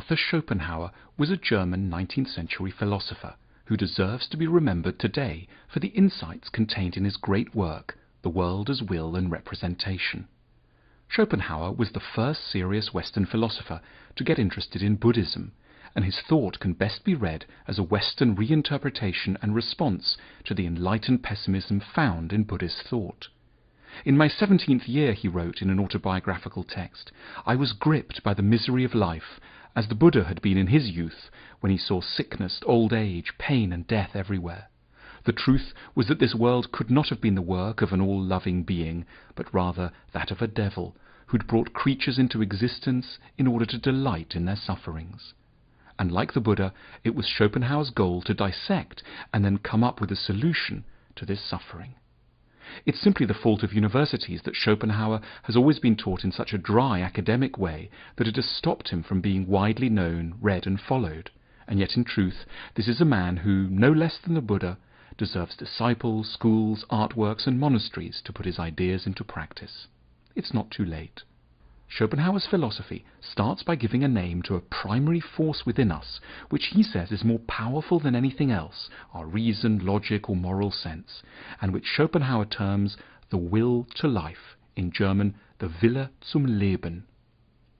Arthur Schopenhauer was a German 19th century philosopher who deserves to be remembered today for the insights contained in his great work, The World as Will and Representation. Schopenhauer was the first serious Western philosopher to get interested in Buddhism, and his thought can best be read as a Western reinterpretation and response to the enlightened pessimism found in Buddhist thought. In my 17th year, he wrote in an autobiographical text, I was gripped by the misery of life, as the Buddha had been in his youth, when he saw sickness, old age, pain and death everywhere. The truth was that this world could not have been the work of an all-loving being, but rather that of a devil, who'd brought creatures into existence in order to delight in their sufferings. And like the Buddha, it was Schopenhauer's goal to dissect and then come up with a solution to this suffering. It's simply the fault of universities that Schopenhauer has always been taught in such a dry academic way that it has stopped him from being widely known, read and followed. And yet in truth, this is a man who, no less than the Buddha, deserves disciples, schools, artworks and monasteries to put his ideas into practice. It's not too late. Schopenhauer's philosophy starts by giving a name to a primary force within us, which he says is more powerful than anything else, our reason, logic or moral sense, and which Schopenhauer terms the will to life, in German the Wille zum Leben.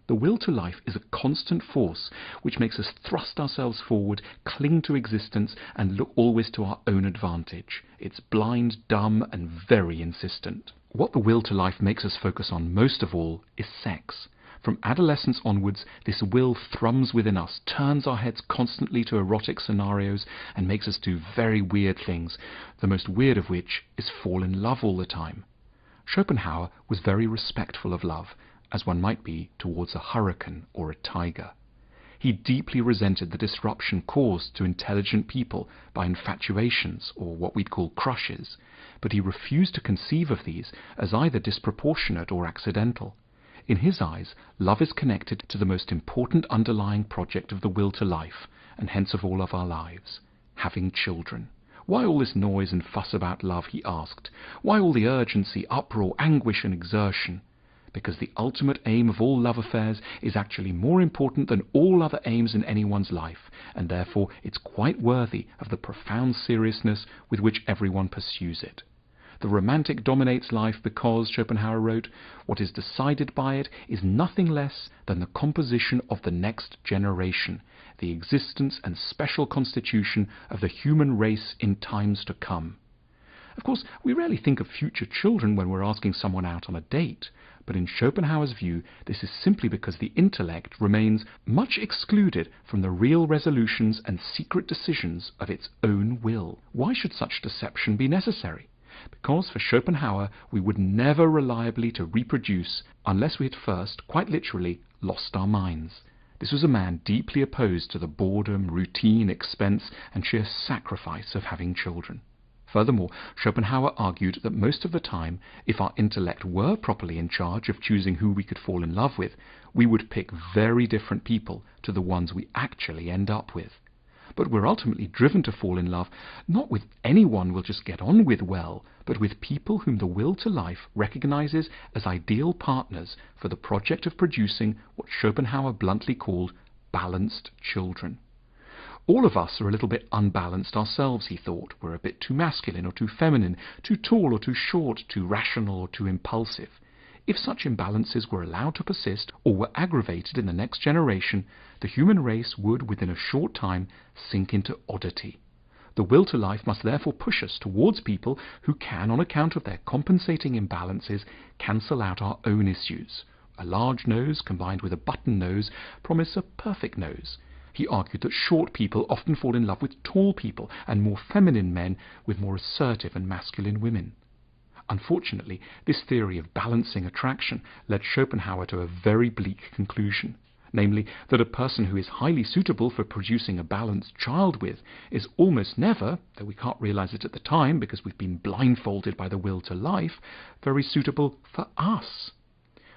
The will to life is a constant force which makes us thrust ourselves forward, cling to existence and look always to our own advantage. It's blind, dumb and very insistent. What the will to life makes us focus on most of all is sex. From adolescence onwards, this will thrums within us, turns our heads constantly to erotic scenarios and makes us do very weird things, the most weird of which is fall in love all the time. Schopenhauer was very respectful of love, as one might be towards a hurricane or a tiger. He deeply resented the disruption caused to intelligent people by infatuations, or what we'd call crushes, but he refused to conceive of these as either disproportionate or accidental. In his eyes, love is connected to the most important underlying project of the will to life, and hence of all of our lives, having children. Why all this noise and fuss about love, he asked? Why all the urgency, uproar, anguish and exertion? Because the ultimate aim of all love affairs is actually more important than all other aims in anyone's life, and therefore it's quite worthy of the profound seriousness with which everyone pursues it. The romantic dominates life because, Schopenhauer wrote, what is decided by it is nothing less than the composition of the next generation, the existence and special constitution of the human race in times to come. Of course, we rarely think of future children when we're asking someone out on a date, but in Schopenhauer's view, this is simply because the intellect remains much excluded from the real resolutions and secret decisions of its own will. Why should such deception be necessary? Because for Schopenhauer, we would never reliably to reproduce unless we had first, quite literally, lost our minds. This was a man deeply opposed to the boredom, routine, expense, and sheer sacrifice of having children. Furthermore, Schopenhauer argued that most of the time, if our intellect were properly in charge of choosing who we could fall in love with, we would pick very different people to the ones we actually end up with. But we're ultimately driven to fall in love not with anyone we'll just get on with well, but with people whom the will to life recognizes as ideal partners for the project of producing what Schopenhauer bluntly called balanced children. All of us are a little bit unbalanced ourselves, he thought. We're a bit too masculine or too feminine, too tall or too short, too rational or too impulsive. If such imbalances were allowed to persist or were aggravated in the next generation, the human race would, within a short time, sink into oddity. The will to life must therefore push us towards people who can, on account of their compensating imbalances, cancel out our own issues. A large nose combined with a button nose promise a perfect nose. He argued that short people often fall in love with tall people and more feminine men with more assertive and masculine women. Unfortunately, this theory of balancing attraction led Schopenhauer to a very bleak conclusion, namely that a person who is highly suitable for producing a balanced child with is almost never, though we can't realize it at the time because we've been blindfolded by the will to life, very suitable for us.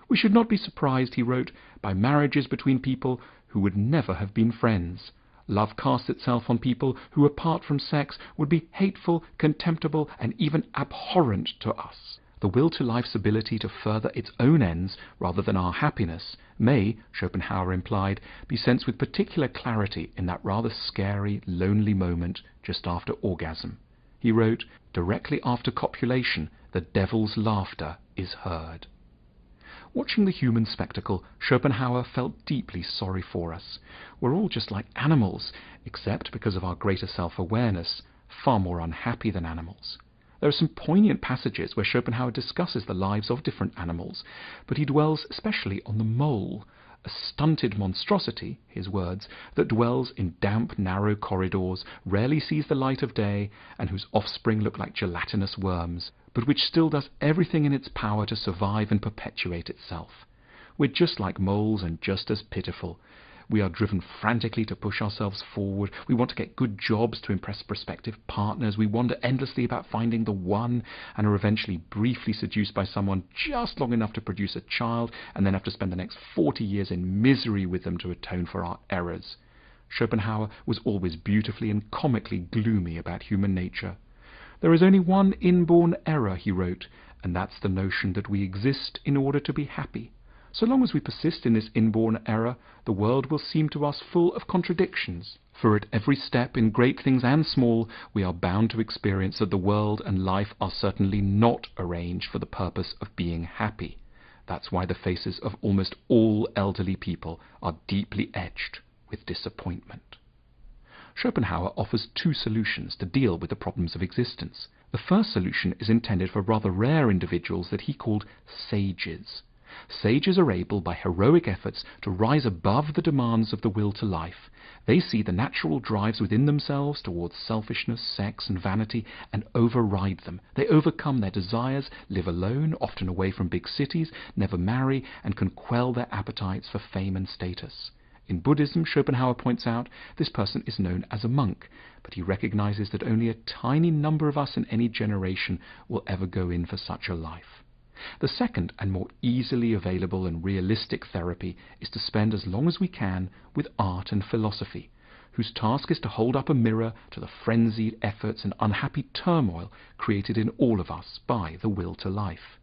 We should not be surprised, he wrote, by marriages between people who would never have been friends. Love casts itself on people who, apart from sex, would be hateful, contemptible, and even abhorrent to us. The will to life's ability to further its own ends rather than our happiness may, Schopenhauer implied, be sensed with particular clarity in that rather scary, lonely moment just after orgasm. He wrote, "Directly after copulation, the devil's laughter is heard." Watching the human spectacle, Schopenhauer felt deeply sorry for us. We're all just like animals, except because of our greater self-awareness, far more unhappy than animals. There are some poignant passages where Schopenhauer discusses the lives of different animals, but he dwells especially on the mole, a stunted monstrosity, his words, that dwells in damp, narrow corridors, rarely sees the light of day, and whose offspring look like gelatinous worms, but which still does everything in its power to survive and perpetuate itself. We're just like moles and just as pitiful. We are driven frantically to push ourselves forward. We want to get good jobs to impress prospective partners. We wander endlessly about finding the one and are eventually briefly seduced by someone just long enough to produce a child and then have to spend the next 40 years in misery with them to atone for our errors. Schopenhauer was always beautifully and comically gloomy about human nature. There is only one inborn error, he wrote, and that's the notion that we exist in order to be happy. So long as we persist in this inborn error, the world will seem to us full of contradictions, for at every step, in great things and small, we are bound to experience that the world and life are certainly not arranged for the purpose of being happy. That's why the faces of almost all elderly people are deeply etched with disappointment. Schopenhauer offers two solutions to deal with the problems of existence. The first solution is intended for rather rare individuals that he called sages. Sages are able, by heroic efforts, to rise above the demands of the will to life. They see the natural drives within themselves towards selfishness, sex, and vanity, and override them. They overcome their desires, live alone, often away from big cities, never marry, and can quell their appetites for fame and status. In Buddhism, Schopenhauer points out, this person is known as a monk, but he recognizes that only a tiny number of us in any generation will ever go in for such a life. The second and more easily available and realistic therapy is to spend as long as we can with art and philosophy, whose task is to hold up a mirror to the frenzied efforts and unhappy turmoil created in all of us by the will to life.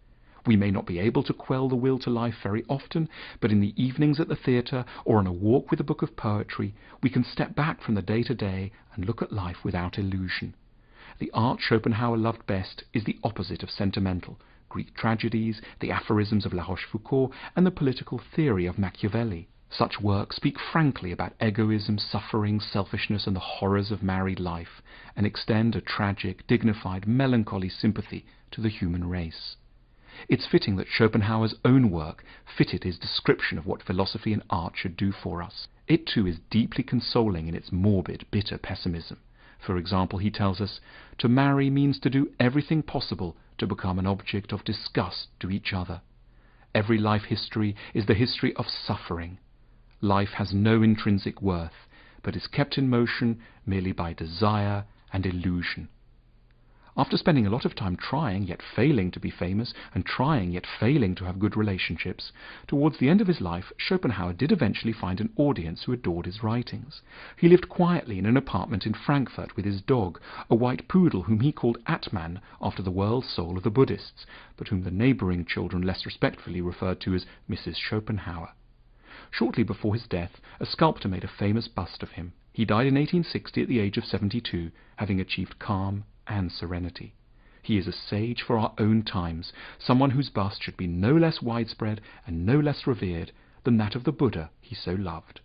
We may not be able to quell the will to life very often, but in the evenings at the theatre or on a walk with a book of poetry, we can step back from the day-to-day and look at life without illusion. The art Schopenhauer loved best is the opposite of sentimental. Greek tragedies, the aphorisms of La Rochefoucauld, and the political theory of Machiavelli. Such works speak frankly about egoism, suffering, selfishness, and the horrors of married life, and extend a tragic, dignified, melancholy sympathy to the human race. It's fitting that Schopenhauer's own work fitted his description of what philosophy and art should do for us. It too is deeply consoling in its morbid, bitter pessimism. For example, he tells us, to marry means to do everything possible to become an object of disgust to each other. Every life history is the history of suffering. Life has no intrinsic worth, but is kept in motion merely by desire and illusion. After spending a lot of time trying yet failing to be famous, and trying yet failing to have good relationships, towards the end of his life Schopenhauer did eventually find an audience who adored his writings. He lived quietly in an apartment in Frankfurt with his dog, a white poodle whom he called Atman, after the world soul of the Buddhists, but whom the neighbouring children less respectfully referred to as Mrs. Schopenhauer. Shortly before his death, a sculptor made a famous bust of him. He died in 1860 at the age of 72, having achieved calm and serenity. He is a sage for our own times, someone whose bust should be no less widespread and no less revered than that of the Buddha he so loved.